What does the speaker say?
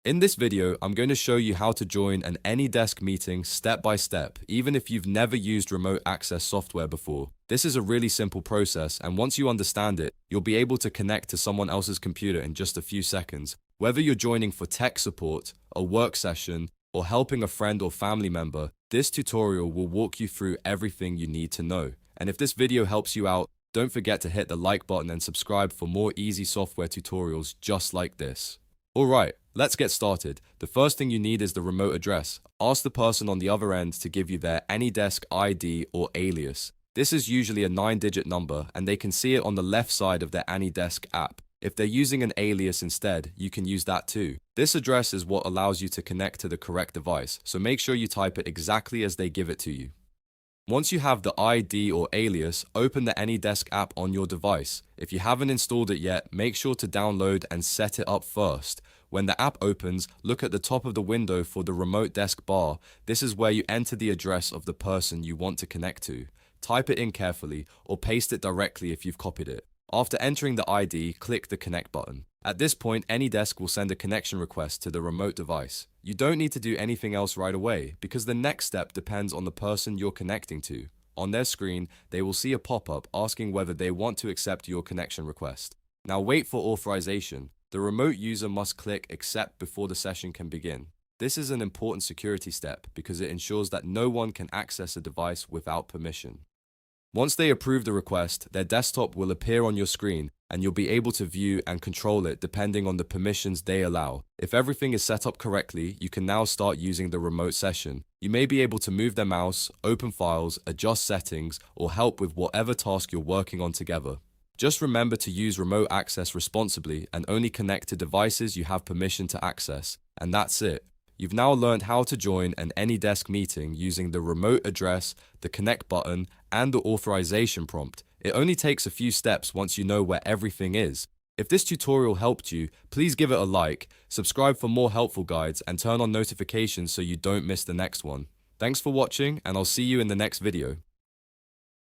In this video, I'm going to show you how to join an AnyDesk meeting step by step, even if you've never used remote access software before. This is a really simple process, and once you understand it, you'll be able to connect to someone else's computer in just a few seconds. Whether you're joining for tech support, a work session, or helping a friend or family member, this tutorial will walk you through everything you need to know. And if this video helps you out, don't forget to hit the like button and subscribe for more easy software tutorials just like this. Alright, let's get started. The first thing you need is the remote address. Ask the person on the other end to give you their AnyDesk ID or alias. This is usually a 9-digit number, and they can see it on the left side of their AnyDesk app. If they're using an alias instead, you can use that too. This address is what allows you to connect to the correct device, so make sure you type it exactly as they give it to you. Once you have the ID or alias, open the AnyDesk app on your device. If you haven't installed it yet, make sure to download and set it up first. When the app opens, look at the top of the window for the remote desk bar. This is where you enter the address of the person you want to connect to. Type it in carefully, or paste it directly if you've copied it. After entering the ID, click the connect button. At this point, AnyDesk will send a connection request to the remote device. You don't need to do anything else right away, because the next step depends on the person you're connecting to. On their screen, they will see a pop-up asking whether they want to accept your connection request. Now wait for authorization. The remote user must click accept before the session can begin. This is an important security step because it ensures that no one can access a device without permission. Once they approve the request, their desktop will appear on your screen, and you'll be able to view and control it depending on the permissions they allow. If everything is set up correctly, you can now start using the remote session. You may be able to move their mouse, open files, adjust settings, or help with whatever task you're working on together. Just remember to use remote access responsibly and only connect to devices you have permission to access. And that's it. You've now learned how to join an AnyDesk meeting using the remote address, the connect button, and the authorization prompt. It only takes a few steps once you know where everything is. If this tutorial helped you, please give it a like, subscribe for more helpful guides, and turn on notifications so you don't miss the next one. Thanks for watching, and I'll see you in the next video.